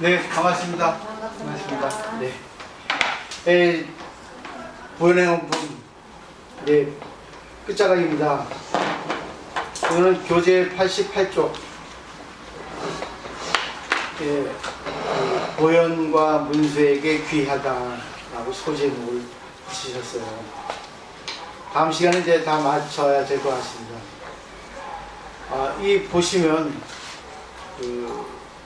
네, 반갑습니다. 반갑습니다. 네. 보현행원품, 네, 끝자락입니다. 오늘은 교재 88쪽, 보현과 문수에게 귀하다라고 소제목을 붙이셨어요. 다음 시간에 이제 다 맞춰야 될 것 같습니다. 이 보시면,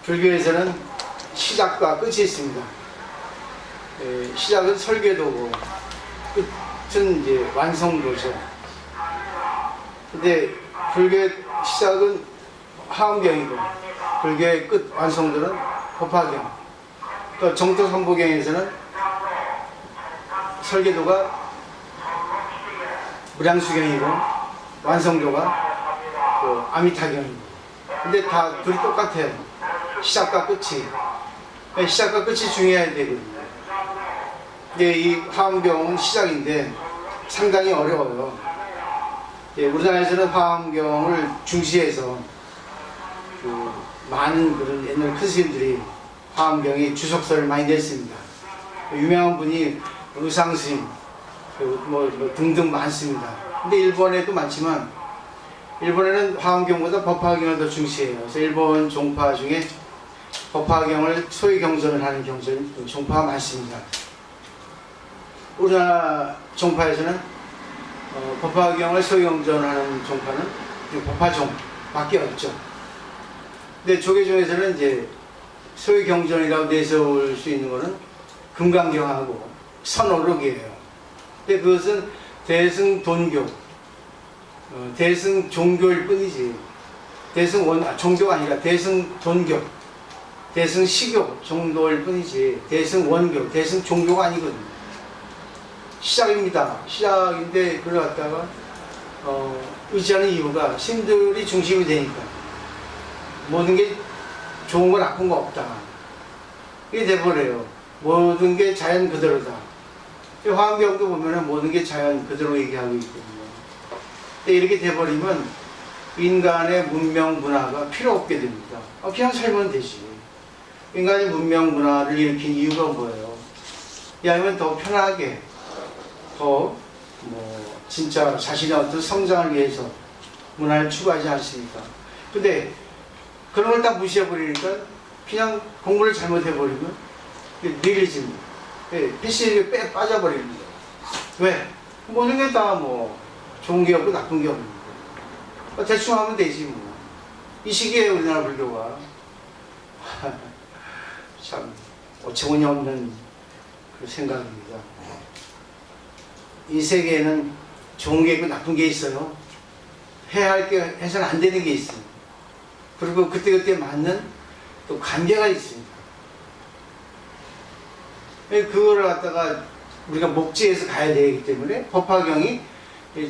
불교에서는 시작과 끝이 있습니다. 시작은 설계도고, 끝은 이제 완성도죠. 근데 불교의 시작은 화엄경이고, 불교의 끝 완성도는 법화경. 또 정토삼보경에서는 설계도가 무량수경이고, 완성도가 그 아미타경이고. 근데 다 둘이 똑같아요. 시작과 끝이. 시작과 끝이 중요해야 되거든요. 근데 이 화엄경은 시작인데 상당히 어려워요. 우리나라에서는 화엄경을 중시해서 많은 그런 옛날 큰 스님들이 화엄경에 주석서를 많이 냈습니다. 유명한 분이 의상스님 등등 많습니다. 근데 일본에도 많지만 일본에는 화엄경보다 법화경을 더 중시해요. 그래서 일본 종파 중에 법화경을 소위 경전을 하는 종파가 많습니다. 우리나라 종파에서는 법화경을 소위 경전하는 종파는 법화종밖에 없죠. 근데 조계종에서는 이제 소위 경전이라고 내세울 수 있는 것은 금강경하고 선오록이에요. 근데 그것은 대승돈교, 대승종교일 뿐이지, 종교가 아니라 대승돈교, 대승시교 정도일 뿐이지 대승원교, 대승종교가 아니거든요. 시작입니다. 시작인데 그걸 갖다가 의지하는 이유가 신들이 중심이 되니까 모든 게 좋은 거 나쁜 거 없다, 이게 돼버려요. 모든 게 자연 그대로다. 화엄경도 보면은 모든 게 자연 그대로 얘기하고 있거든요. 근데 이렇게 돼버리면 인간의 문명 문화가 필요 없게 됩니다. 그냥 살면 되지. 인간이 문명 문화를 일으킨 이유가 뭐예요? 아니면 더 편하게, 더 진짜 자신의 어떤 성장을 위해서 문화를 추구하지 않습니까? 근데 그런 걸 다 무시해버리니까 그냥 공부를 잘못해버리면 느려집니다. 패시에 빠져버립니다. 왜? 모든 게 다 좋은 게 없고 나쁜 게 없는데 대충 하면 되지 뭐. 이 시기에 우리나라 불교가 참 어처구니 없는 그 생각입니다. 이 세계에는 좋은 게 있고 나쁜 게 있어요. 해야 할 게 해서는 안 되는 게 있어요. 그리고 그때그때 맞는 또 관계가 있습니다. 그거를 갖다가 우리가 목지에서 가야 되기 때문에 법화경이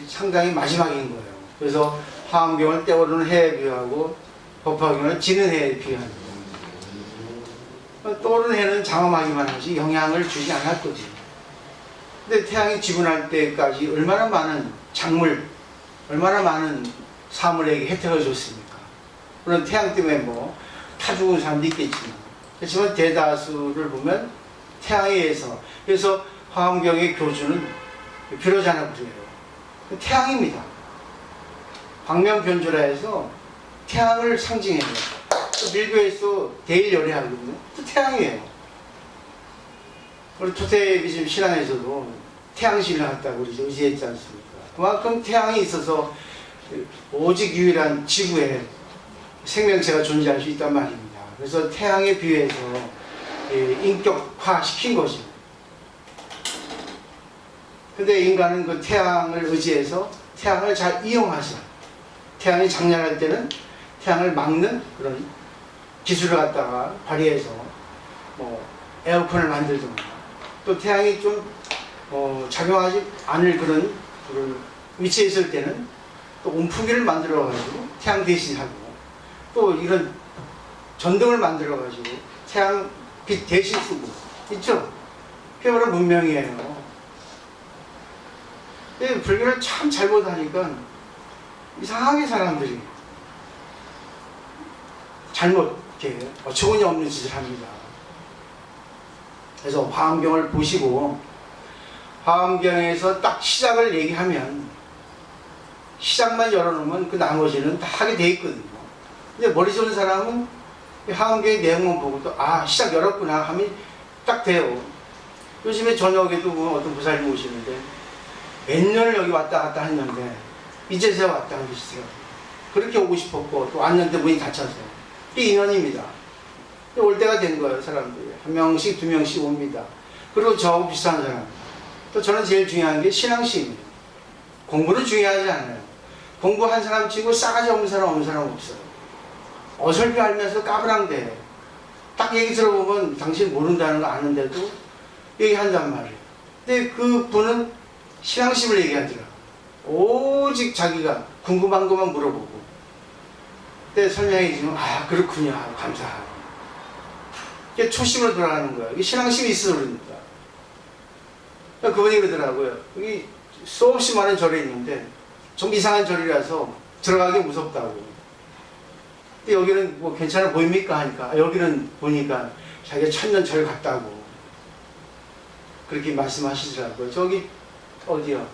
상당히 마지막인 거예요. 그래서 화엄경을 떠오르는 해에 비유하고 법화경을 지는 해에 비유합니다. 떠오르는 해는 장엄하기만 하지 영향을 주지 않을 거지. 근데 태양이 지분할 때까지 얼마나 많은 작물, 얼마나 많은 사물에게 혜택을 줬습니까? 물론 태양 때문에 타 죽은 사람도 있겠지만, 그렇지만 대다수를 보면 태양에 의해서. 그래서 화엄경의 교주는 비로자나 그래요. 태양입니다. 광명변조라 해서 태양을 상징해요. 밀교에서 대일열애하거든요. 또 태양이에요. 우리 토테미즘 신앙에서도 태양신을 갖다고 우리 의지했지 않습니까? 그만큼 태양이 있어서 오직 유일한 지구에 생명체가 존재할 수 있단 말입니다. 그래서 태양에 비유해서 인격화 시킨 거죠. 근데 인간은 그 태양을 의지해서 태양을 잘 이용하죠. 태양이 장렬할 때는 태양을 막는 그런 기술을 갖다가 발휘해서 에어컨을 만들든가, 또 태양이 좀 작용하지 않을 그런 위치에 있을 때는 또 온풍기를 만들어 가지고 태양 대신 하고, 또 이런 전등을 만들어 가지고 태양 빛 대신 쓰고 있죠. 그게 바로 문명이에요. 근데 불교를 참 잘못하니까 이상하게 사람들이 잘못 이렇게 어처구니 없는 짓을 합니다. 그래서 화엄경을 보시고 화엄경에서 딱 시작을 얘기하면 시작만 열어놓으면 그 나머지는 다 하게 돼 있거든요. 근데 머리 좋은 사람은 화엄경의 내용만 보고 또 시작 열었구나 하면 딱 돼요. 요즘에 저녁에도 어떤 부사님 오시는데 몇 년을 여기 왔다 갔다 했는데 이제서야 왔다 하시더라고요. 그렇게 오고 싶었고 또 왔는데 문이 닫혀서 이게 인연입니다. 올 때가 된 거예요. 사람들이 한 명씩 두 명씩 옵니다. 그리고 저하고 비슷한 사람 또 저는 제일 중요한 게 신앙심이에요. 공부는 중요하지 않아요. 공부한 사람 치고 싸가지 없는 사람 없어요. 어설피 알면서 까불한데 딱 얘기 들어보면 당신 모른다는 거 아는데도 얘기한단 말이에요. 근데 그 분은 신앙심을 얘기하더라고요. 오직 자기가 궁금한 것만 물어보고 그때 설명해 주면 그렇군요 하고 감사하고 이게 초심으로 돌아가는 거예요. 이게 신앙심이 있어서 그럽니다. 그분이 그러더라고요. 여기 수없이 많은 절이 있는데 좀 이상한 절이라서 들어가기 무섭다고. 근데 여기는 뭐 괜찮아 보입니까 하니까 여기는 보니까 자기가 천년 절 갔다고 그렇게 말씀하시더라고요. 저기 어디야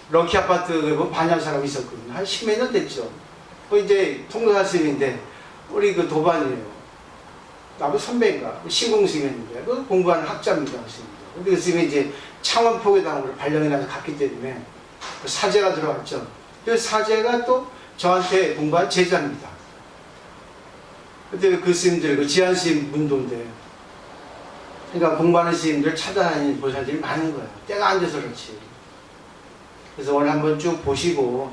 럭키 아파트 반야 사람이 있었거든요. 한 10몇 년 됐죠. 이제 통도사 스님인데 우리 그 도반이에요. 나보다 선배인가 신공 스님인데 그 공부하는 학자입니다. 스님도. 그 스님이 이제 창원포교당으로 발령이 나서 갔기 때문에 그 사제가 들어왔죠. 그 사제가 또 저한테 공부한 제자입니다. 그때 그 스님들 그 지한 스님 문도인데 그러니까 공부하는 스님들 찾아다니는 보살들이 많은 거예요. 때가 안 돼서 그렇지. 그래서 오늘 한번 쭉 보시고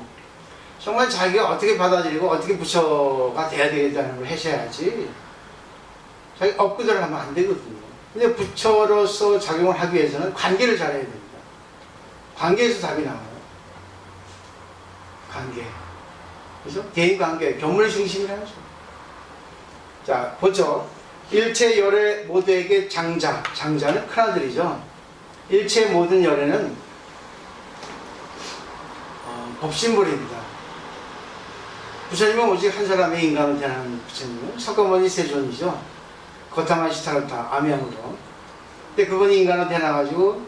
정말 자기가 어떻게 받아들이고 어떻게 부처가 돼야 되겠다는 걸 하셔야지 자기 엎그대로 하면 안 되거든요. 근데 부처로서 작용을 하기 위해서는 관계를 잘해야 됩니다. 관계에서 답이 나와요. 관계. 그래서 대인관계, 견물 중심이라죠. 자, 보죠. 일체 열애 모두에게 장자. 장자는 큰아들이죠. 일체 모든 열애는 법신불입니다. 부처님은 오직 한 사람의 인간으로 태어난 부처님은 석가모니 세존이죠. 거타마시타르타 암양으로. 근데 그분이 인간으로 태어나가지고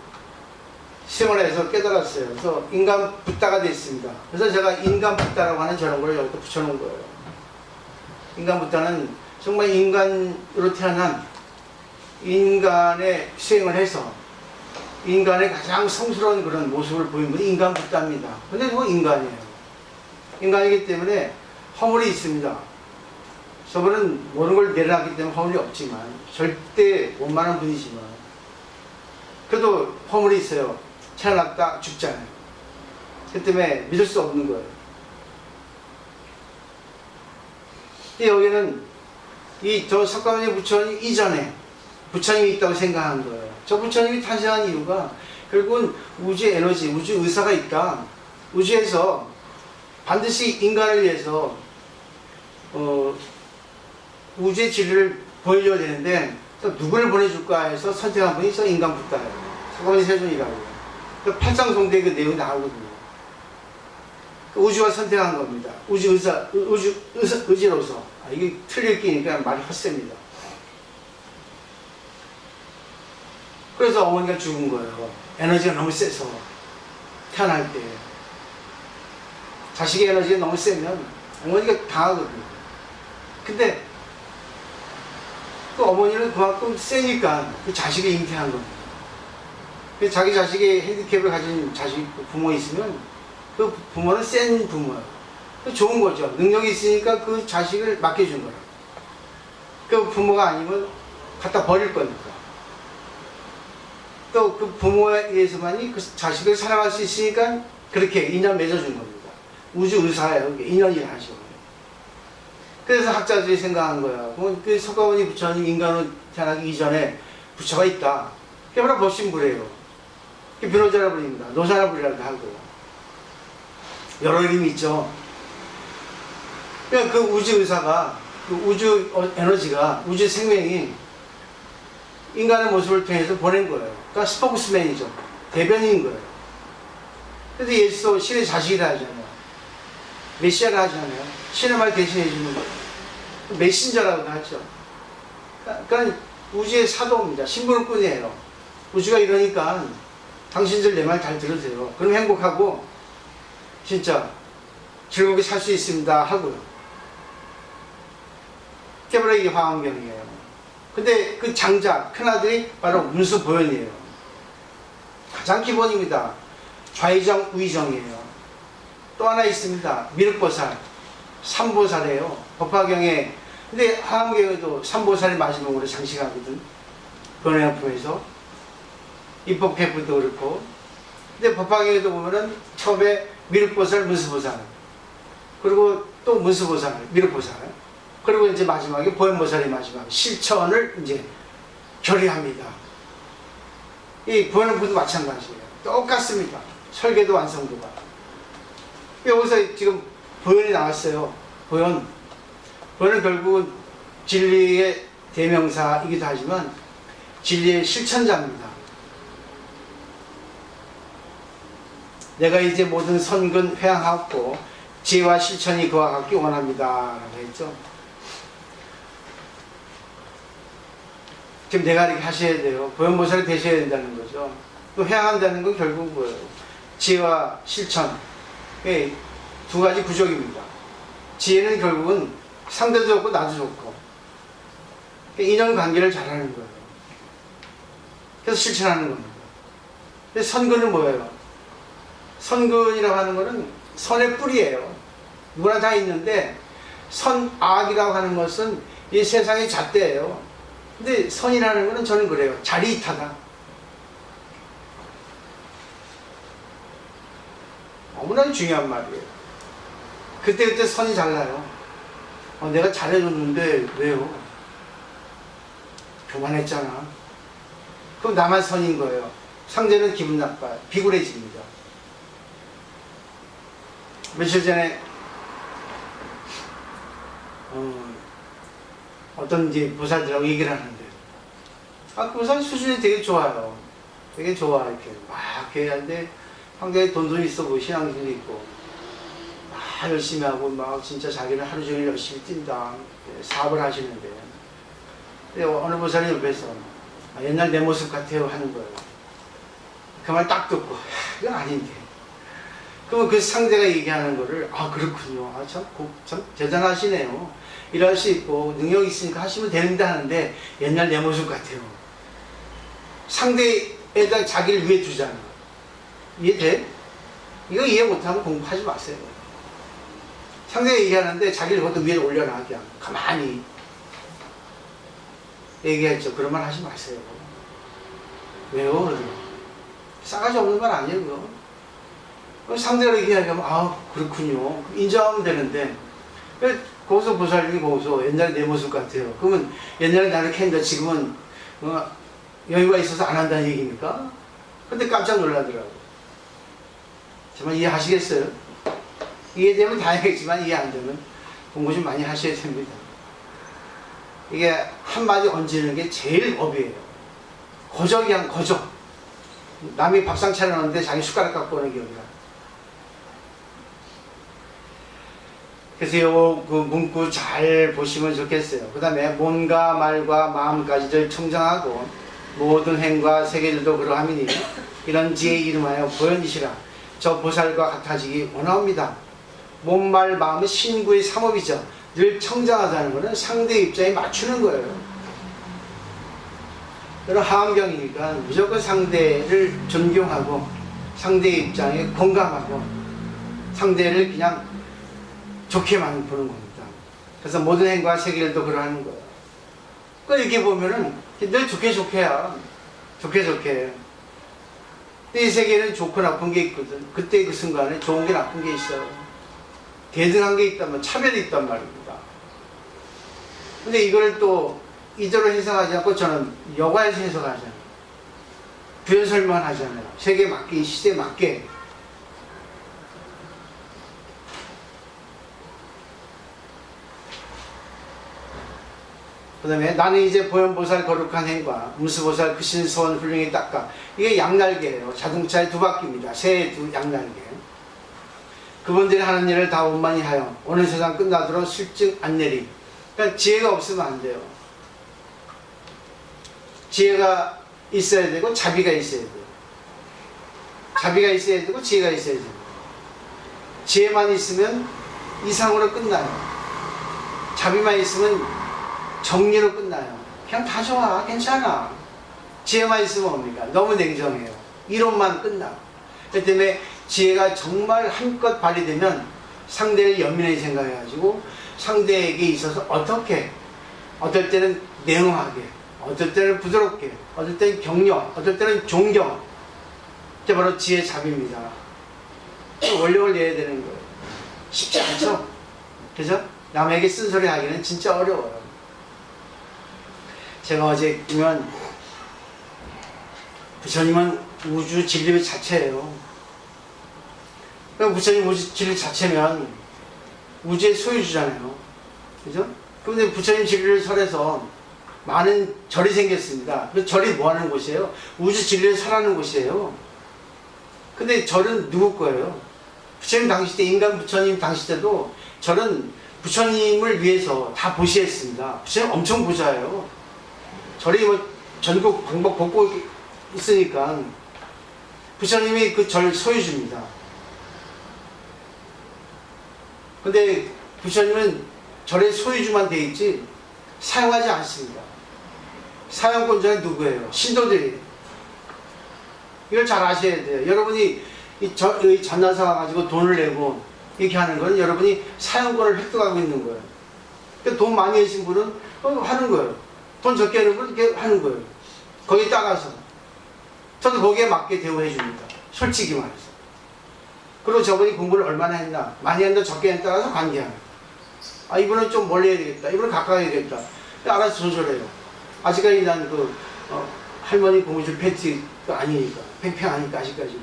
생활을 해서 깨달았어요. 그래서 인간 붓다가 됐습니다. 그래서 제가 인간 붓다라고 하는 저런 걸 여기다 붙여놓은 거예요. 인간 붓다는 정말 인간으로 태어난 인간의 수행을 해서 인간의 가장 성스러운 그런 모습을 보이는 분이 인간 붓다입니다. 근데 뭐 인간이에요. 인간이기 때문에 허물이 있습니다. 저분은 모든 걸 내려놨기 때문에 허물이 없지만 절대 원만한 분이지만 그래도 허물이 있어요. 태어났다 죽잖아요. 그 때문에 믿을 수 없는 거예요. 근데 여기는 저 석가모니 부처님 이전에 부처님이 있다고 생각한 거예요. 저 부처님이 탄생한 이유가 결국은 우주의 에너지, 우주 의사가 있다. 우주에서 반드시 인간을 위해서 우주의 진리를 보여줘야 되는데 누구를 보내줄까 해서 선택한 분이 저 인간 붓다예요. 석가모니 세존이라고. 그 팔상송대 그 내용이 나오거든요. 우주가 선택한 겁니다. 우주 의지로서. 이게 틀릴 끼니까 말이 헛셉니다. 그래서 어머니가 죽은 거예요. 에너지가 너무 세서 태어날 때 자식의 에너지가 너무 세면 어머니가 당하거든요. 근데 그 어머니는 그만큼 세니까 그 자식이 잉태한 겁니다. 자기 자식이 핸디캡을 가진 자식 부모 있으면 그 부모는 센 부모예요. 좋은 거죠. 능력이 있으니까 그 자식을 맡겨준 거예요. 그 부모가 아니면 갖다 버릴 거니까. 또 그 부모에 의해서만이 그 자식을 사랑할 수 있으니까 그렇게 인연 맺어준 겁니다. 우주 의사예요. 인연이라 하죠. 그래서 학자들이 생각한 거야. 그 석가모니 부처님 인간으로 태어나기 이전에 부처가 있다. 그게 바로 법신불이에요. 그게 변호자라불입니다. 노사라불이라고 하고. 여러 이름이 있죠. 그러니까 그 우주 의사가, 그 우주 에너지가, 우주 생명이 인간의 모습을 통해서 보낸 거예요. 그러니까 스포크스맨이죠. 대변인인 거예요. 그래서 예수도 신의 자식이라 하잖아요. 메시아라 하잖아요. 신의 말 대신해 주는 거예요. 메신저라고도 하죠. 그러니까 우주의 사도입니다. 신부름꾼이에요. 우주가 이러니까 당신들 내 말 잘 들으세요. 그럼 행복하고 진짜 즐겁게 살 수 있습니다 하고요. 깨버려 이게 화엄경이에요. 근데 그 장자 큰아들이 바로 문수보현이에요. 가장 기본입니다. 좌의정 우의정이에요. 또 하나 있습니다. 미륵보살 삼보살이에요. 법화경에. 근데 화엄경에도 삼보살이 마지막으로 장식하거든. 번외화품에서 입법개부도 그렇고. 근데 법화경에도 보면은 처음에 미륵보살 문수보살, 그리고 또 문수보살 미륵보살, 그리고 이제 마지막에 보현보살이 마지막 실천을 이제 결의합니다. 이 보현법도 마찬가지예요. 똑같습니다. 설계도 완성도가. 여기서 지금 보현이 나왔어요. 보현은 결국은 진리의 대명사이기도 하지만 진리의 실천자입니다. 내가 이제 모든 선근 회항하고 지혜와 실천이 그와 같기 원합니다 라고 했죠. 지금 내가 이렇게 하셔야 돼요. 보현보살이 되셔야 된다는 거죠. 또 회항한다는 건 결국 뭐예요? 지혜와 실천. 두 가지 구조입니다. 지혜는 결국은 상대도 좋고 나도 좋고 인연관계를 잘하는 거예요. 그래서 실천하는 겁니다. 근데 선근은 뭐예요? 선근이라고 하는 거는 선의 뿌리예요. 누구나 다 있는데 선악이라고 하는 것은 이 세상의 잣대예요. 근데 선이라는 거는 저는 그래요. 자리이타다. 너무나 중요한 말이에요. 그때 선이 잘나요. 내가 잘해줬는데 왜요? 교만했잖아. 그럼 나만 선인 거예요. 상대는 기분 나빠요. 비굴해집니다. 며칠 전에 어떤 이제 보살들하고 얘기를 하는데, 그 보살 수준이 되게 좋아요. 되게 좋아. 이렇게 막 이렇게 하는데 상대에 돈도 있어 보이고 신앙심도 있고 막 열심히 하고 막 진짜 자기는 하루 종일 열심히 뛴다. 사업을 하시는데, 근데 어느 보살이 옆에서 옛날 내 모습 같아요 하는 거예요. 그 말 딱 듣고 이건 아닌데. 그러면 그 상대가 얘기하는 거를 그렇군요. 참 대단하시네요. 일할 수 있고 능력이 있으니까 하시면 되는데 하는데 옛날 내 모습 같아요. 상대에다 자기를 위해 두잖아. 이해돼? 이거 이해 못하면 공부하지 마세요. 상대가 얘기하는데 자기를 그것도 위에 올려놔. 그냥 가만히 얘기했죠. 그런 말 하지 마세요. 왜요? 싸가지 없는 말 아니에요. 그거. 그럼 상대가 얘기하면 그렇군요. 인정하면 되는데 거기서 보살님이 거기서 옛날에 내 모습 같아요. 그러면 옛날에 나를 이렇게 했는데 지금은 여유가 있어서 안 한다는 얘기입니까? 근데 깜짝 놀라더라고요. 정말 이해하시겠어요? 이해되면 다행이겠지만 이해 안 되면 공부 좀 많이 하셔야 됩니다. 이게 한마디 얹는 게 제일 업이에요. 거적이야, 거적. 남이 밥상 차려놨는데 자기 숟가락 갖고 오는 게 여기라. 그래서 그 문구 잘 보시면 좋겠어요. 그 다음에 몸과 말과 마음까지를 청정하고 모든 행과 세계들도 그러함이니 이런 지혜의 이름하여 보현이시라. 저 보살과 같아지기 원하옵니다. 몸, 말, 마음은 신구의 삼업이죠. 늘 청정하다는 것은 상대 입장에 맞추는 거예요. 그런 하엄경이니까 무조건 상대를 존경하고 상대의 입장에 공감하고 상대를 그냥 좋게만 보는 겁니다. 그래서 모든 행과 세계들도 그러하는 거예요. 그러니까 이렇게 보면은 늘 좋게 해야. 좋게. 근데 이 세계는 좋고 나쁜 게 있거든. 그때 그 순간에 좋은 게 나쁜 게 있어요. 대등한 게 있다면 차별이 있단 말입니다. 근데 이걸 또 이대로 해석하지 않고 저는 여과에서 해석하잖아요. 부연 설명을 하잖아요. 세계에 맞게, 시대에 맞게. 그 다음에 나는 이제 보현보살 거룩한 행과 문수보살 그 신소원 훌륭히 닦아. 이게 양날개예요. 자동차의 두 바퀴입니다. 새의 두 양날개. 그분들이 하는 일을 다 원만히 하여 오늘 세상 끝나도록 실증 안 내리. 그러니까 지혜가 없으면 안 돼요. 지혜가 있어야 되고 자비가 있어야 돼요. 자비가 있어야 되고 지혜가 있어야 돼요. 지혜만 있으면 이상으로 끝나요. 자비만 있으면 정리로 끝나요. 그냥 다 좋아, 괜찮아. 지혜만 있으면 뭡니까? 너무 냉정해요. 이론만 끝나. 그렇기 때문에 지혜가 정말 한껏 발휘되면 상대를 연민하게 생각해가지고 상대에게 있어서 어떻게, 어떨 때는 냉정하게, 어떨 때는 부드럽게, 어떨 때는 격려, 어떨 때는 존경. 그게 바로 지혜 자비입니다. 원력을 내야 되는 거예요. 쉽지 않죠? 그죠? 남에게 쓴소리 하기는 진짜 어려워요. 제가 어제 보면 부처님은 우주 진리 자체예요. 그러니까 부처님 우주 진리 자체면 우주의 소유주잖아요. 그죠? 그런데 부처님 진리를 설해서 많은 절이 생겼습니다. 그 절이 뭐 하는 곳이에요? 우주 진리를 설하는 곳이에요. 근데 절은 누구 거예요? 부처님 당시 때, 인간 부처님 당시 때도 절은 부처님을 위해서 다 보시했습니다. 부처님 엄청 부자예요. 절이 뭐 전국 방법 벗고 있으니까 부처님이 그 절 소유주입니다. 근데 부처님은 절의 소유주만 돼 있지 사용하지 않습니다. 사용권자는 누구예요? 신도들이에요. 이걸 잘 아셔야 돼요. 여러분이 이 전화사 가지고 돈을 내고 이렇게 하는 건 여러분이 사용권을 획득하고 있는 거예요. 그러니까 돈 많이 내신 분은 하는 거예요. 돈 적게 내는 분은 이렇게 하는 거예요. 거기에 따가서. 저도 거기에 맞게 대우해 줍니다. 솔직히 말해서. 그리고 저분이 공부를 얼마나 했나, 많이 했나 적게 했나 따라서 관계합니다. 아, 이분은 좀 멀리 해야 되겠다. 이분은 가까이 해야 되겠다. 알아서 조절해요. 아직까지 난 할머니 고무줄 팬티가 아니니까. 팽팽하니까 아직까지.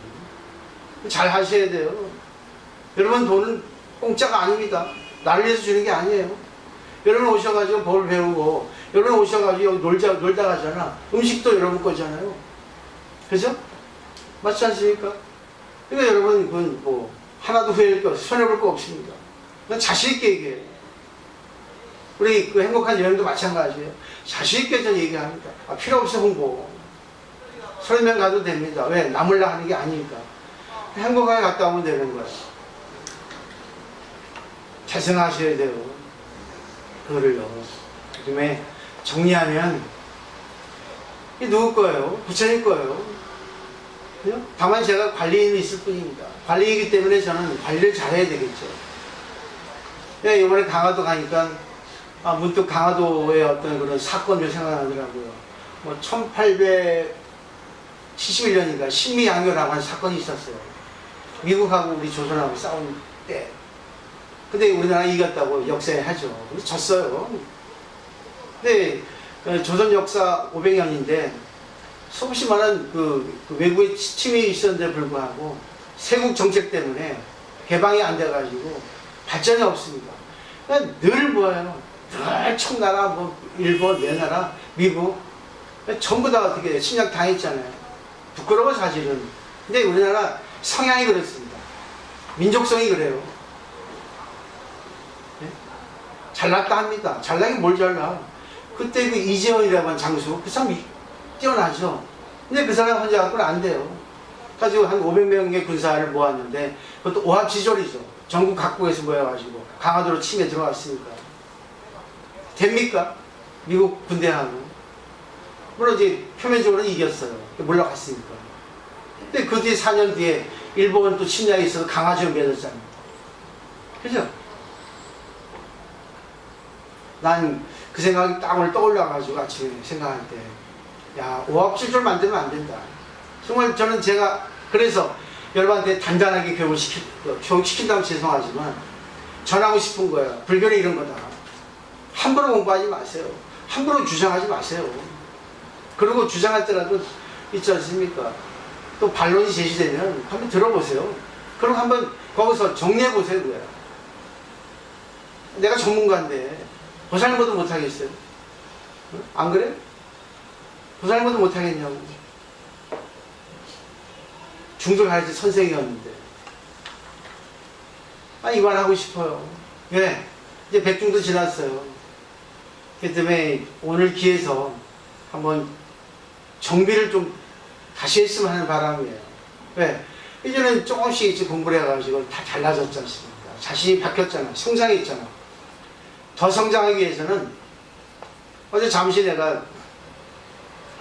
잘 하셔야 돼요. 여러분 돈은 공짜가 아닙니다. 나를 위해서 주는 게 아니에요. 여러분 오셔가지고 뭘 배우고, 여러분 오셔가지고 여기 놀다 가잖아. 음식도 여러분 거잖아요. 그죠? 맞지 않습니까? 그러니까 여러분, 그건 뭐, 하나도 후회할 게 없어요. 손해볼 거 없습니다. 그냥 자신있게 얘기해요. 우리 그 행복한 여행도 마찬가지예요. 자신있게 전 얘기합니다. 아, 필요 없이 홍보. 설명 가도 됩니다. 왜? 남을라 하는 게 아니니까. 행복하게 갔다 오면 되는 거예요. 잘 생각하셔야 돼요. 그거를요. 그 다음에 정리하면, 이게 누구 거예요? 부처님 거예요. 그죠? 다만 제가 관리인이 있을 뿐입니다. 관리이기 때문에 저는 관리를 잘해야 되겠죠. 내가 이번에 강화도 가니까, 문득 강화도의 어떤 그런 사건이 생각나더라고요. 뭐, 1871년인가, 신미양요라고 하는 사건이 있었어요. 미국하고 우리 조선하고 싸운 때. 근데 우리나라 이겼다고 역사에 하죠. 근데 졌어요. 근데 조선 역사 500년인데 수없이 많은 그 외국의 침입이 있었는데 불구하고 세국 정책 때문에 개방이 안 돼가지고 발전이 없습니다. 그러니까 늘 뭐예요? 늘 청나라, 뭐 일본, 내나라, 미국 전부 다 어떻게 침략 당했잖아요. 부끄러워 사실은. 근데 우리나라 성향이 그렇습니다. 민족성이 그래요. 네? 잘났다 합니다. 잘나긴 뭘 잘나. 그때 그 이재원이라고 하는 장수, 그 사람이 뛰어나죠. 근데 그 사람 혼자 갖고는 안 돼요. 가지고 한 500명의 군사를 모았는데 그것도 오합지졸이죠. 전국 각국에서 모여가지고 강화도로 침에 들어왔으니까. 됩니까? 미국 군대하고. 물론 이제 표면적으로는 이겼어요. 물러갔으니까. 근데 그 뒤에 4년 뒤에 일본 또 침략이 있어서 강화도에 맺었잖아요. 그죠? 난 그 생각이 딱 오늘 떠올라가지고 아침에 생각할 때, 야, 오합지졸 만들면 안 된다. 정말 저는 제가 그래서 여러분한테 단단하게 교육시킨다면 죄송하지만 전하고 싶은 거예요. 불교는 이런 거다. 함부로 공부하지 마세요. 함부로 주장하지 마세요. 그리고 주장할 때라도 있지 않습니까? 또 반론이 제시되면 한번 들어보세요. 그럼 한번 거기서 정리해보세요. 그거야. 내가 전문가인데 보살모도 못하겠어요. 안 그래? 보살모도 못하겠냐고. 중도 가야지 선생이었는데. 이말 하고 싶어요. 왜? 이제 백중도 지났어요. 그 때문에 오늘 기회에서 한번 정비를 좀 다시 했으면 하는 바람이에요. 왜? 이제는 조금씩 이제 공부를 해가지고 다 달라졌지 않습니까? 자신이 바뀌었잖아. 성장했잖아. 더 성장하기 위해서는 어제 잠시 내가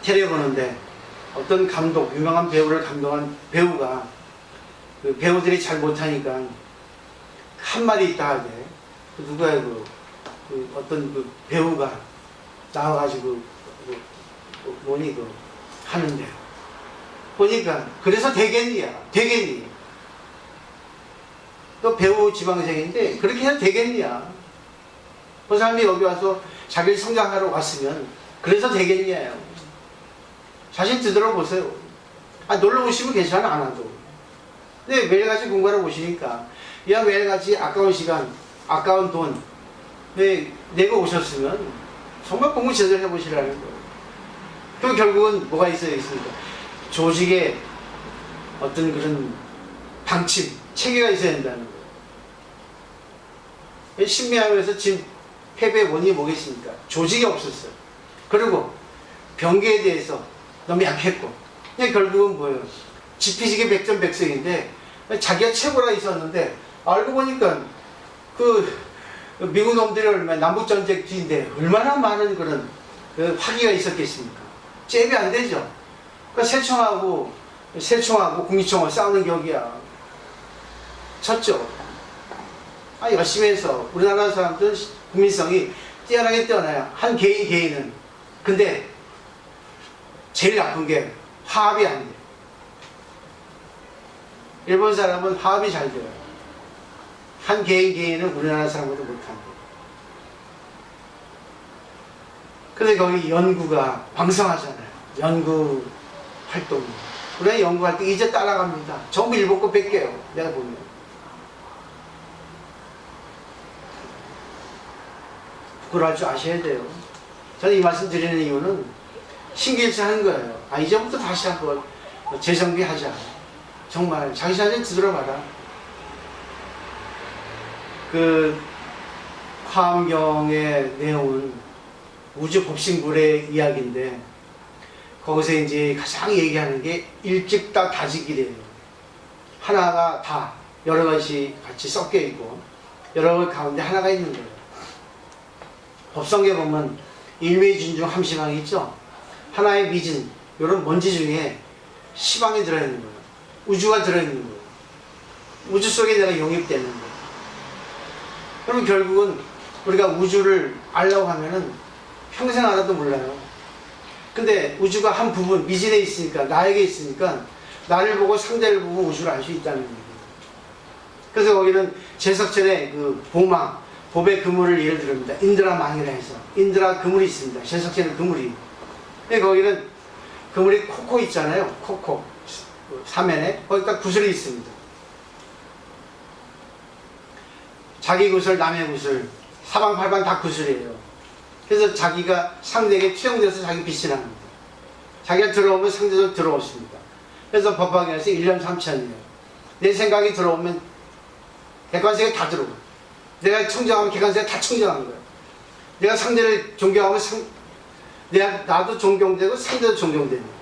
텔레 보는데 어떤 감독, 유명한 배우를 감독한 배우가 그 배우들이 잘 못하니까 한마디 있다 하대. 누구야 그 어떤 그 배우가 나와가지고 뭐니 하는데 보니까 그래서 되겠니야 되겠니? 또 배우 지망생인데 그렇게 해도 되겠냐? 그 사람이 여기 와서 자기를 성장하러 왔으면 그래서 되겠냐요. 자신 되돌아보세요. 놀러 오시면 괜찮아 안 와도. 근데 매일같이 공부하러 오시니까 야 매일같이 아까운 시간 아까운 돈 내고 오셨으면 정말 공부 제대로 해보시라는 거예요. 그럼 결국은 뭐가 있어야 있습니까? 조직의 어떤 그런 방침, 체계가 있어야 된다는 거예요. 신미하면서 지금 패배의 원인이 뭐겠습니까? 조직이 없었어요. 그리고 병계에 대해서 너무 약했고, 결국은 뭐예요? 지피지기 백전백승인데 자기가 최고라 있었는데 알고 보니까 그 미국 놈들이 얼마나 남북전쟁 뒤인데 얼마나 많은 그런 그 화기가 있었겠습니까? 잽이 안 되죠. 그러니까 세총하고 국민총하고 싸우는 격이야. 쳤죠. 열심히 해서 우리나라 사람들 국민성이 뛰어나게 뛰어나요. 한 개인은. 근데 제일 나쁜 게 화합이 안 돼. 일본 사람은 화합이 잘 돼요. 한 개인은 우리나라 사람보다 못합니다. 근데 거기 연구가 왕성하잖아요. 연구 활동. 우리가 연구할 때 이제 따라갑니다. 전부 일본 거 뺏겨요. 내가 보면. 그걸 할 줄 아셔야 돼요. 저는 이 말씀 드리는 이유는 신기일치 하는 거예요. 이제부터 다시 한번 재정비하자. 정말 자기 자신 뒤돌아봐라. 그 화엄경의 내용은 우주 법신불의 이야기인데 거기서 이제 가장 얘기하는 게 일찍다 다지기래요. 하나가 다 여러 가지 같이 섞여 있고 여러 가지 가운데 하나가 있는 거예요. 법성계 보면 일매진중 함시방이 있죠. 하나의 미진, 이런 먼지 중에 시방이 들어있는 거예요. 우주가 들어있는 거예요. 우주 속에 내가 용입되는 거예요. 그럼 결국은 우리가 우주를 알려고 하면은 평생 알아도 몰라요. 근데 우주가 한 부분, 미진에 있으니까, 나에게 있으니까, 나를 보고 상대를 보고 우주를 알 수 있다는 얘기예요. 그래서 거기는 제석천의 그 보망, 법의 그물을 예를 들입니다. 인드라망이라 해서. 인드라 그물이 있습니다. 제석천의 그물이. 근데 거기는 그물이 코코 있잖아요. 코코. 사면에. 거기다 구슬이 있습니다. 자기 구슬, 남의 구슬, 사방팔방 다 구슬이에요. 그래서 자기가 상대에게 투영돼서 자기 빛이 납니다. 자기가 들어오면 상대도 들어오십니다. 그래서 법화경에서 1년 3천이에요. 내 생각이 들어오면 객관세가 다 들어오고, 내가 청정하면 객관세가 다 청정하는 거예요. 내가 상대를 존경하면 나도 존경되고 상대도 존경되는 거예요.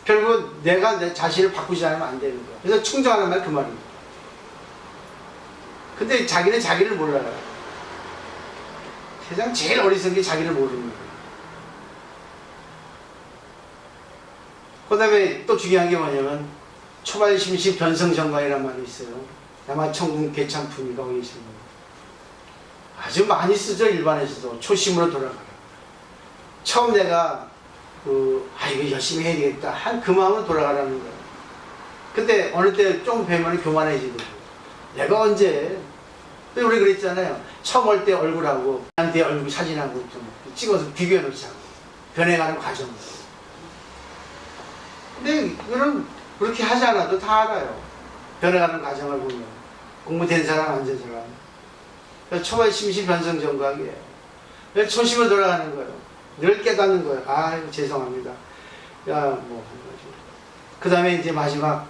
결국 내가 내 자신을 바꾸지 않으면 안 되는 거예요. 그래서 청정하는 말 그 말입니다. 근데 자기는 자기를 몰라요. 세상 제일 어리석은 게 자기를 모르는 거예요. 그 다음에 또 중요한 게 뭐냐면 초발심시 변성정광이라는 말이 있어요. 아마 천궁 개참품이가 거기 있습니다. 아주 많이 쓰죠. 일반에서도. 초심으로 돌아가라. 처음 내가 이거 열심히 해야 되겠다 한 그 마음으로 돌아가라는 거예요. 근데 어느 때 좀 배우면 교만해지거든요. 내가 언제 또 우리 그랬잖아요. 처음 올 때 얼굴하고 나한테 얼굴 사진하고 좀 찍어서 비교해 놓자고. 변해가는 과정. 근데 이거는 그렇게 하지 않아도 다 알아요. 변해가는 과정을 보면. 공부된 사람 안 된 사람. 초발 심시 변성정각이에요. 초심을 돌아가는 거예요. 늘 깨닫는 거예요. 아이고 죄송합니다. 그 다음에 이제 마지막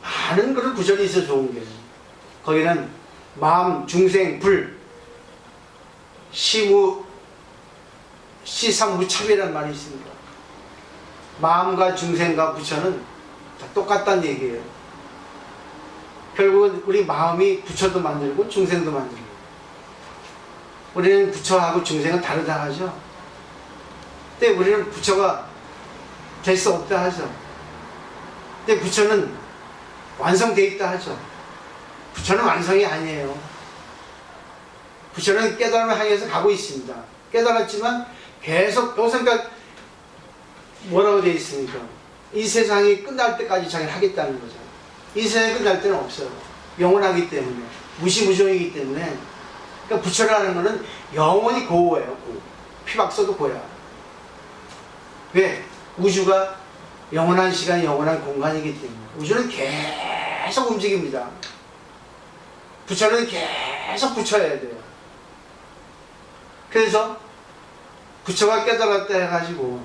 많은 그런 구절이 있어 좋은 게 거기는 마음 중생 불 시무 시상무참이라는 말이 있습니다. 마음과 중생과 부처는 다 똑같다는 얘기예요. 결국은 우리 마음이 부처도 만들고 중생도 만들고, 우리는 부처하고 중생은 다르다 하죠. 근데 우리는 부처가 될 수 없다 하죠. 근데 부처는 완성되어 있다 하죠. 부처는 완성이 아니에요. 부처는 깨달음을 향해서 가고 있습니다. 깨달았지만 계속, 그러니까 뭐라고 되어 있습니까? 이 세상이 끝날 때까지 자기는 하겠다는 거죠. 이 세상이 끝날 때는 없어요. 영원하기 때문에, 무시무종이기 때문에. 그러니까 부처라는 것은 영원히 고예요. 고. 피박서도 고야. 왜? 우주가 영원한 시간, 영원한 공간이기 때문에. 우주는 계속 움직입니다. 부처는 계속 부처여야 돼요. 그래서 부처가 깨달았다 해가지고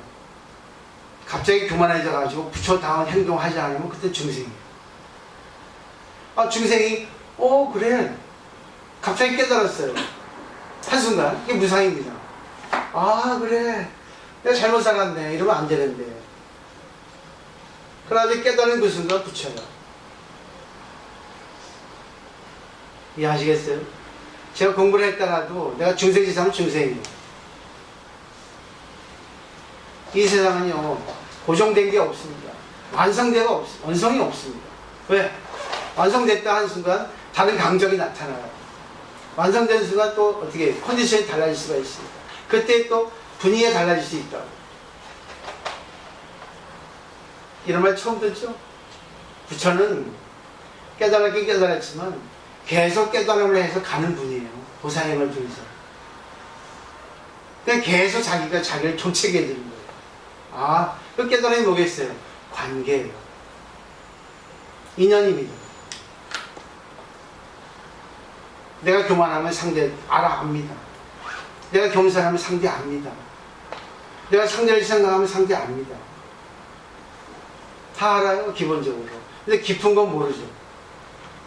갑자기 교만해져가지고 부처다운 행동하지 않으면 그때 중생이에요. 아, 중생이 그래, 갑자기 깨달았어요. 한순간 이게 무상입니다. 아, 그래, 내가 잘못 살았네, 이러면 안 되는데. 그러나 깨달은 그 순간 부처야. 이해하시겠어요? 제가 공부를 했다가도 내가 중생지사면 중생이에요. 이 세상은요, 고정된 게 없습니다. 완성이 없습니다. 왜? 완성됐다 하는 순간 다른 강적이 나타나요. 완성된 순간 또 어떻게 컨디션이 달라질 수가 있습니다. 그때 또 분위기가 달라질 수 있다고. 이런 말 처음 듣죠? 부처는 깨달았긴 깨달았지만 계속 깨달음을 해서 가는 분이에요. 보살행을 통해서. 그냥 계속 자기가 자기를 교체하게 되는 거예요. 아, 그 깨달음이 뭐겠어요? 관계예요. 인연입니다. 내가 교만하면 상대 압니다. 내가 겸손하면 상대 압니다. 내가 상대를 생각하면 상대 압니다. 다 알아요, 기본적으로. 근데 깊은 건 모르죠.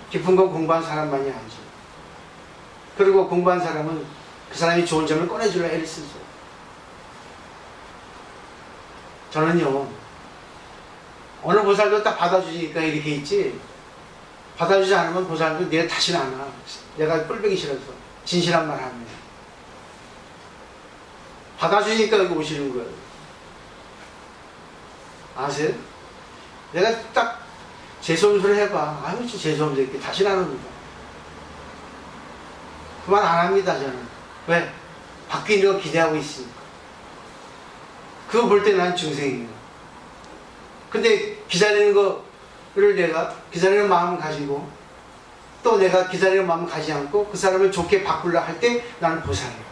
깊은 건 공부한 사람만이 알죠. 그리고 공부한 사람은 그 사람이 좋은 점을 꺼내주려 애를 쓰죠. 저는요, 어느 보살도 딱 받아주니까 이렇게 있지, 받아주지 않으면 보살도 내가 다시는 안 와. 내가 꼴보기 싫어서. 진실한 말 하면. 받아주니까 여기 오시는 거예요. 아세요? 내가 딱 재수험소를 해봐. 아유, 재수험소 이렇게 다시는 안 옵니다. 그만 안 합니다, 저는. 왜? 바뀌는 거 기대하고 있으니까. 그거 볼 때 난 중생이에요. 근데 기다리는 거를 내가 기다리는 마음을 가지고 또 내가 기다리는 마음을 가지 않고 그 사람을 좋게 바꾸려 할 때 나는 보살이에요.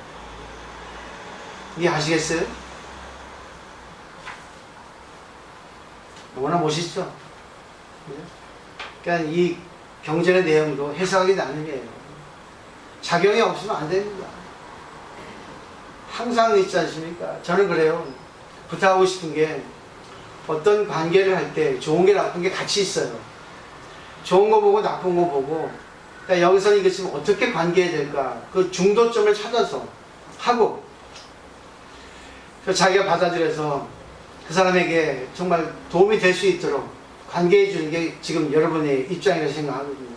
이해하시겠어요? 너무나 멋있죠? 그러니까 이 경전의 내용도 해석하기 나름이에요. 작용이 없으면 안 됩니다. 항상 있지 않습니까? 저는 그래요. 부탁하고 싶은 게 어떤 관계를 할 때 좋은 게 나쁜 게 같이 있어요. 좋은 거 보고 나쁜 거 보고, 그러니까 여기서 이거 지금 어떻게 관계해야 될까? 그 중도점을 찾아서 하고, 자기가 받아들여서 그 사람에게 정말 도움이 될 수 있도록 관계해 주는 게 지금 여러분의 입장이라고 생각하거든요.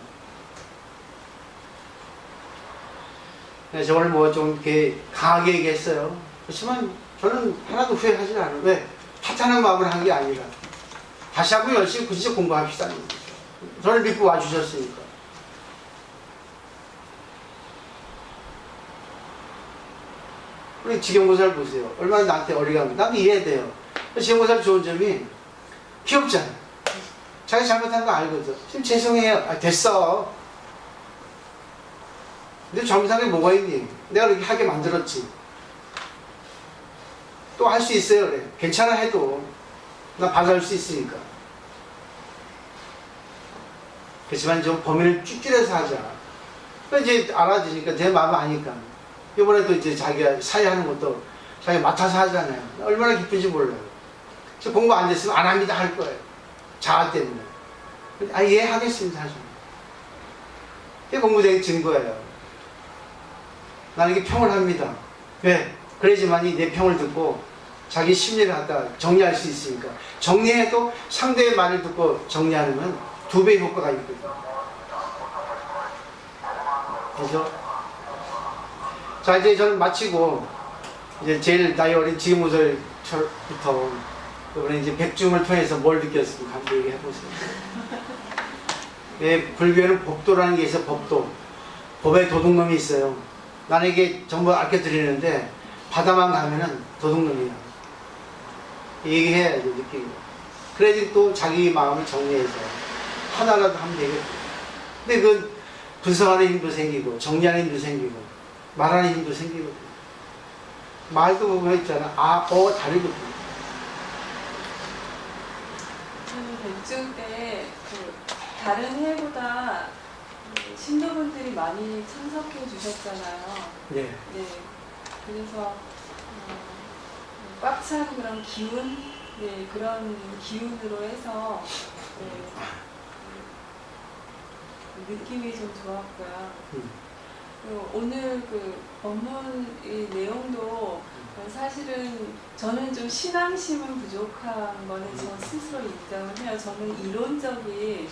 그래서 오늘 뭐 좀 이렇게 강하게 얘기했어요. 그렇지만 저는 하나도 후회하지 않아요. 왜? 파탄한 마음을 한 게 아니라 다시 한번 열심히 굳이 공부합시다. 저를 믿고 와주셨으니까. 우리 지경보살 보세요. 얼마나 나한테 어리가 합니다. 나도 이해해야 돼요. 지경보살 좋은 점이 귀엽잖아요. 자기 잘못한 거 알거든. 지금 죄송해요. 아, 됐어. 근데 잘못한 게 뭐가 있니? 내가 이렇게 하게 만들었지. 또 할 수 있어요. 그래. 괜찮아 해도 나 받아줄 수 있으니까. 그렇지만 좀 범위를 쭉 줄여서 하자. 이제 알아주니까 내 마음 아니까. 이번에도 이제 자기가 사회하는 것도 자기가 맡아서 하잖아요. 얼마나 기쁜지 몰라요. 공부 안 됐으면 안 합니다 할 거예요. 자아 때문에. 아, 예, 하겠습니다. 하죠. 이게 공부된 증거예요. 나는 이게 평을 합니다. 왜? 그래야지만이 내 평을 듣고 자기 심리를 갖다 정리할 수 있으니까. 정리해도 상대의 말을 듣고 정리하면 2배의 효과가 있거든. 그죠? 자, 이제 저는 마치고, 이제 제일 나이 어린 지금부터 이번에 이제 백중을 통해서 뭘 느꼈습니까? 한번 얘기해 보세요. 예, 불교에는 법도라는 게 있어요. 법도. 법에 도둑놈이 있어요. 나에게 전부 알려드리는데 바다만 가면은 도둑놈이야. 얘기해야죠, 느끼고. 그래야지 또 자기 마음을 정리해서 하나라도 하면 되겠고. 근데 그 분석하는 힘도 생기고 정리하는 힘도 생기고 말하는 힘도 생기고. 말도 보면 있잖아. 다르거든. 백중 때 다른 해보다 신도분들이 많이 참석해 주셨잖아요. 네. 네. 그래서 꽉 찬 그런 기운, 네, 그런 기운으로 해서 느낌이 좀 좋았고요. 오늘 그 법문 이 내용도 사실은 저는 좀 신앙심은 부족한 거는 저 스스로 인정을 해요. 저는 이론적인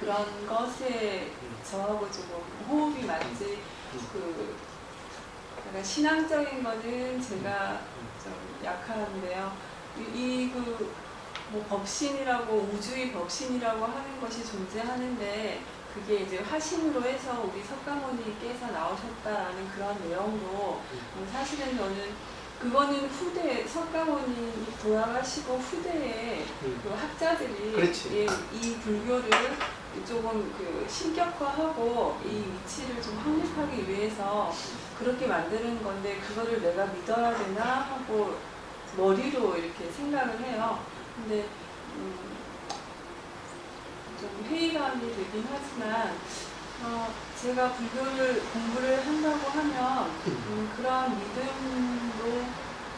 그런 것에 저하고 조금 호흡이 맞지, 약간 신앙적인 거는 제가 좀 약한데요. 뭐 법신이라고, 우주의 법신이라고 하는 것이 존재하는데, 그게 이제 화신으로 해서 우리 석가모니께서 나오셨다라는 그런 내용도 사실은 저는 그거는 후대 석가모니 돌아가시고 후대에 그 학자들이 이 불교를 조금 신격화하고 이 위치를 좀 확립하기 위해서 그렇게 만드는 건데, 그거를 내가 믿어야 되나 하고 머리로 이렇게 생각을 해요. 근데 좀 회의감이 들긴 하지만 제가 불교를 공부를 한다고 하면 그런 믿음도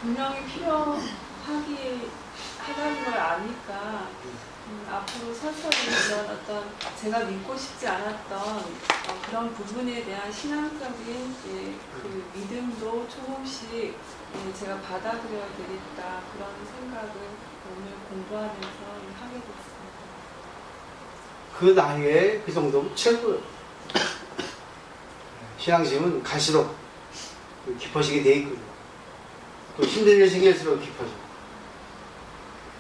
분명히 필요하다는 걸 아니까 앞으로 서서히 이런 어떤 제가 믿고 싶지 않았던 그런 부분에 대한 신앙적인 그 믿음도 조금씩 제가 받아들여야 되겠다, 그런 생각을 오늘 공부하면서 하게 됐습니다. 그 나이에 그 정도면 최고예요. 신앙심은 갈수록 깊어지게 돼 있거든요. 또 힘든 일 생길수록 깊어져.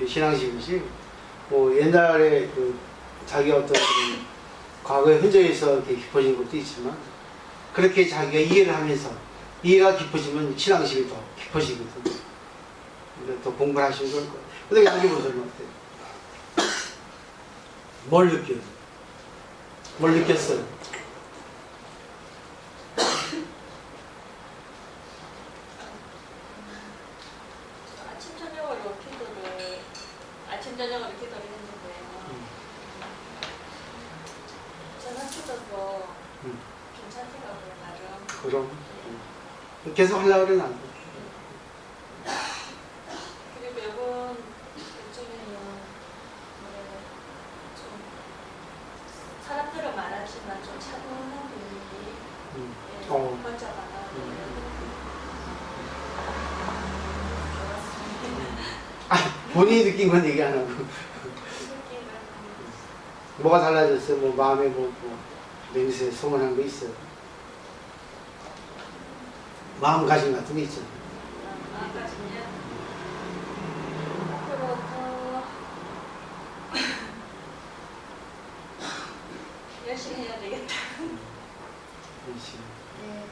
신앙심이지, 뭐 옛날에 자기 어떤 과거의 흔적에서 이렇게 깊어진 것도 있지만, 그렇게 자기가 이해를 하면서 이해가 깊어지면 신앙심이 더 깊어지거든요. 더 공부를 하시면 좋을 거예요. 근데 양기 보서는 어때요? 뭘 느꼈어요? 아침 저녁으로 기도를 했는데 전화주셔서 괜찮더라고요, 나름. 그럼 계속 하려고 그래. 난 그리고 이번 요즘에는 좀 사람들은 말하지만 좀 차분한 분위기, 먼저 받아오고요. 본인이 느낀 건 얘기 안 하고. 뭐가 달라졌어요? 뭐 마음에 뭐 냄새, 소문한 거 있어요? 마음가짐 같은 게 있잖아요. 마음가짐이요? 앞으로 더 열심히 해야 되겠다. 열심히. 네.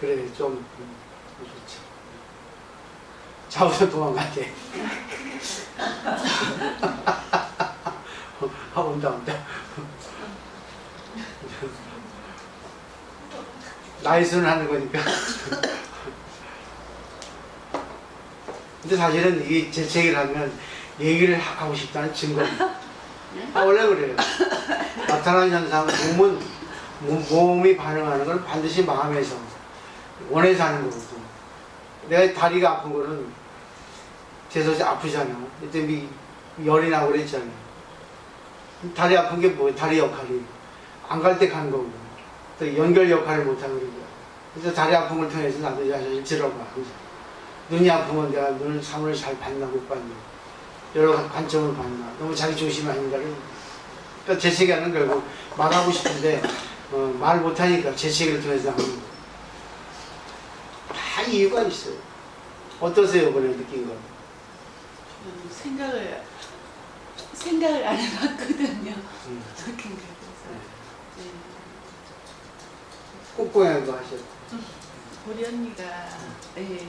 그래, 좀 좋죠. 좌우서 도망갈게. 온다. 나이스는 하는 거니까. 근데 사실은 이게 재채기를 하면 얘기를 하고 싶다는 증거입니다. 원래 그래요. 나타나는 현상, 몸이 반응하는 건 반드시 마음에서 원해서 하는 거거든. 내가 다리가 아픈 거는 재석이 아프잖아. 이때 열이 나고 그랬잖아. 다리 아픈 게 뭐야? 다리 역할이 안 갈 때 간 거고, 또 연결 역할을 못하는 거야. 그래서 다리 아픈 걸 통해서 나도 사실 들어봐. 눈이 아프면 내가 눈을 사물을 잘 봤나 못 봤나, 여러 관점을 봤나, 너무 자기 중심 아닌가를. 그러니까 재채기하는 결국 말하고 싶은데 말 못하니까 재채기를 통해서 하는 거. 다 이유가 있어요. 어떠세요, 이번에 느낀 거? 생각을 안 해봤거든요. 느낀 게 그래서. 꽃고양이도 하셨고. 우리 언니가 예,